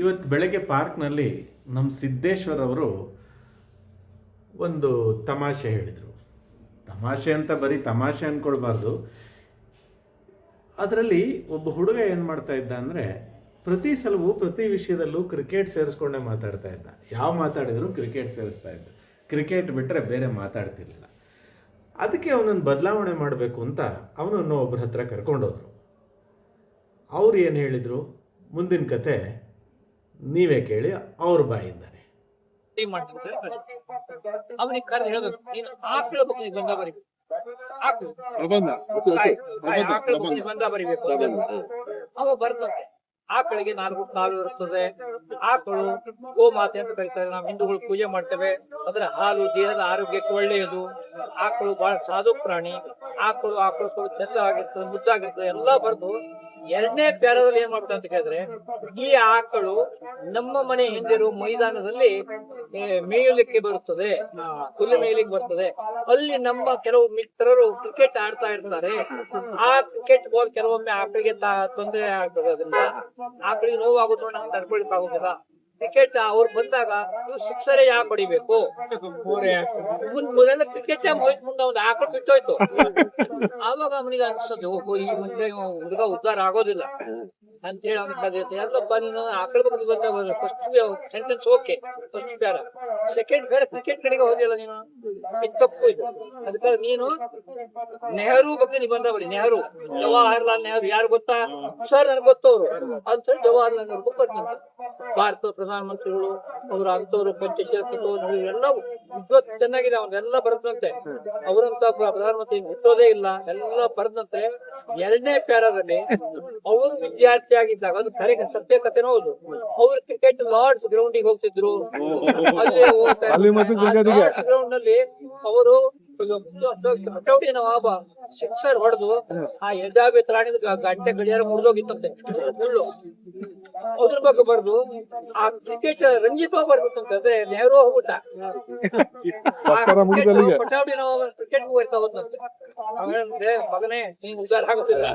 ಇವತ್ತು ಬೆಳಗ್ಗೆ ಪಾರ್ಕ್ನಲ್ಲಿ ನಮ್ಮ ಸಿದ್ದೇಶ್ವರ್ ಅವರು ಒಂದು ತಮಾಷೆ ಹೇಳಿದರು. ತಮಾಷೆ ಅಂತ ಬರೀ ತಮಾಷೆ ಅಂದ್ಕೊಳ್ಬಾರ್ದು. ಅದರಲ್ಲಿ ಒಬ್ಬ ಹುಡುಗ ಏನು ಮಾಡ್ತಾ ಇದ್ದ ಅಂದರೆ, ಪ್ರತಿ ಸಲವೂ ಪ್ರತಿ ವಿಷಯದಲ್ಲೂ ಕ್ರಿಕೆಟ್ ಸೇರಿಸ್ಕೊಂಡೇ ಮಾತಾಡ್ತಾ ಇದ್ದ. ಯಾವ ಮಾತಾಡಿದ್ರು ಕ್ರಿಕೆಟ್ ಸೇರಿಸ್ತಾ ಇದ್ದ. ಕ್ರಿಕೆಟ್ ಬಿಟ್ಟರೆ ಬೇರೆ ಮಾತಾಡ್ತಿರ್ಲಿಲ್ಲ. ಅದಕ್ಕೆ ಅವನನ್ನು ಬದಲಾವಣೆ ಮಾಡಬೇಕು ಅಂತ ಅವನನ್ನು ಒಬ್ಬರ ಹತ್ರ ಕರ್ಕೊಂಡೋದ್ರು. ಅವ್ರು ಏನು ಹೇಳಿದರು, ಮುಂದಿನ ಕತೆ ನೀವೇ ಕೇಳಿ ಅವ್ರ ಬಾಯಿಂದಾನೆ. ಅವನಿಗೆ ಕರೆದು ಹೇಳ್ಬೇಕು, ನೀನು ಆಕಳ ಬಗ್ಗೆ ನಿಬಂಧ ಬರೀಬೇಕು. ಆಕಳ ಬಗ್ಗೆ ನಿಬಂಧ ಬರೀಬೇಕು. ಅವ ಬರ್ದಂತೆ ಆಕಳಿಗೆ 4 ಕಾಲು ಇರುತ್ತದೆ. ಆಕಳು ಗೋಮಾತೆ ಅಂತ ಕರೀತಾರೆ. ನಾವು ಹಿಂದೂಗಳು ಪೂಜೆ ಮಾಡ್ತೇವೆ. ಅದರ ಹಾಲು ದೇಹದ ಆರೋಗ್ಯಕ್ಕೆ ಒಳ್ಳೆಯದು. ಆಕಳು ಬಹಳ ಸಾಧು ಪ್ರಾಣಿ. ಆಕಳು ಚೆಂದಾಗಿರ್ತದೆ, ಮುದ್ದಾಗಿರ್ತದೆ ಎಲ್ಲ ಬರ್ದು 2ನೇ ಪ್ಯಾರದಲ್ಲಿ ಏನ್ ಮಾಡ್ತಾರೆ ಅಂತ ಕೇಳಿದ್ರೆ, ಈ ಆಕಳು ನಮ್ಮ ಮನೆ ಹಿಂದಿರುವ ಮೈದಾನದಲ್ಲಿ ಮೇಯಲಿಕ್ಕೆ ಬರುತ್ತದೆ, ಹುಲ್ಲು ಮೇಯಲಿಕ್ಕೆ ಬರ್ತದೆ. ಅಲ್ಲಿ ನಮ್ಮ ಕೆಲವು ಮಿತ್ರರು ಕ್ರಿಕೆಟ್ ಆಡ್ತಾ ಇರ್ತಾರೆ. ಆ ಕ್ರಿಕೆಟ್ ಬಾಲ್ ಕೆಲವೊಮ್ಮೆ ಆಕಳಿಗೆ ತೊಂದರೆ ಆಗ್ತದೆ. ಅದರಿಂದ ಆಕಳಿಗೆ ನೋವಾಗೋದು ನಾವು ತಡ್ಕೊಳಿಕ್ ಆಗುದಿಲ್ಲ. ಕ್ರಿಕೆಟ್ ಅವ್ರು ಬಂದಾಗ ನೀವು ಸಿಕ್ಸರೇ ಯಾಕೆ ಹೊಡಿಬೇಕು? ಮೊದಲೆಲ್ಲ ಕ್ರಿಕೆಟ್ ಹೋಯ್ತು, ಮುಂದೆ ಒಂದು ಆಕಳು ಬಿಟ್ಟೋಯ್ತು. ಆವಾಗ ಅವನಿಗೆ ಅನ್ಸದು, ಈ ಮುಂದೆ ಹುಡುಗ ಉದ್ಧಾರ ಆಗೋದಿಲ್ಲ ಅಂತ ಹೇಳಿ ಅವನಿಗೆ ಎಲ್ಲಪ್ಪ ನೀನು ಆಕಳ ಬಗ್ಗೆ ಬಂದ first sentence okay, first para. Second para cricket ಕಡೆಗೆ ಹೋದಿಲ್ಲ ನೀನು, ಇದು ತಪ್ಪು. ಇದು ಅದಕ್ಕೆ ನೀನು ನೆಹರು ಬಗ್ಗೆ ನಿಬಂಧ ಬರಿ. ನೆಹರು, ಜವಾಹರ್ಲಾಲ್ ನೆಹರು ಯಾರು ಗೊತ್ತಾ ಸರ್? ನನಗೆ ಗೊತ್ತವ್ರು ಅಂತ ಹೇಳಿ ಜವಾಹರ್ಲಾಲ್ ನೆಹರು ಬಂದಂತೆ. ಭಾರತದ ಪ್ರಧಾನಮಂತ್ರಿಗಳು ಅವರು ಅಂತವ್ರು ಪಂಚಶೀಲತೆಗಳು ಎಲ್ಲ ವಿದ್ವತ್ ಚೆನ್ನಾಗಿದೆ. ಅವನ್ನೆಲ್ಲ ಬರೆದಂತೆ. ಅವರಂತ ಪ್ರಧಾನಮಂತ್ರಿ ಹುಟ್ಟೋದೇ ಇಲ್ಲ, ಎಲ್ಲ ಬರೆದಂತೆ. 2ನೇ ಪ್ಯಾರಾದಲ್ಲಿ ಅವರು ವಿದ್ಯಾರ್ಥಿ ಆಗಿದ್ದಾಗ, ಅದು ಸರಿ ಸತ್ಯ ಕಥೆನೂ ಹೌದು, ಅವರು ಕ್ರಿಕೆಟ್ ಲಾರ್ಡ್ಸ್ ಗ್ರೌಂಡಿಗೆ ಹೋಗ್ತಿದ್ರು. ಗ್ರೌಂಡ್ ನಲ್ಲಿ ಅವರು ಕಟೌಟಿ ನವಾಬ ಸಿಕ್ಸರ್ ಹೊಡೆದು ಆ ಎಡಾಬೆ ತ್ರಾಣಿದ ಗಂಟೆ ಗಡಿಯಾರ ಮುರಿದೋಗಿತ್ತಂತೆ ಮುಳ್ಳು. ಅದ್ರ ಬಗ್ಗೆ ಬರ್ದು ಆ ಕ್ರಿಕೆಟ್ ರಂಜಿತ್ ಬರ್ಬಿಟ್ಟಂತೆ. ಅದೇ ನೆಹರು ಹೋಗ್ಬಿಟ್ಟ, ಕಟೌಟಿ ನವಾಬ ಕ್ರಿಕೆಟ್ ಹೋಗ್ತಾ ಹೋದಂತೆ. ಅವನಂದ್ರೆ, ಮಗನೇ ನೀನ್ ಉದ್ದಾರ ಆಗುತ್ತಿಲ್ಲ.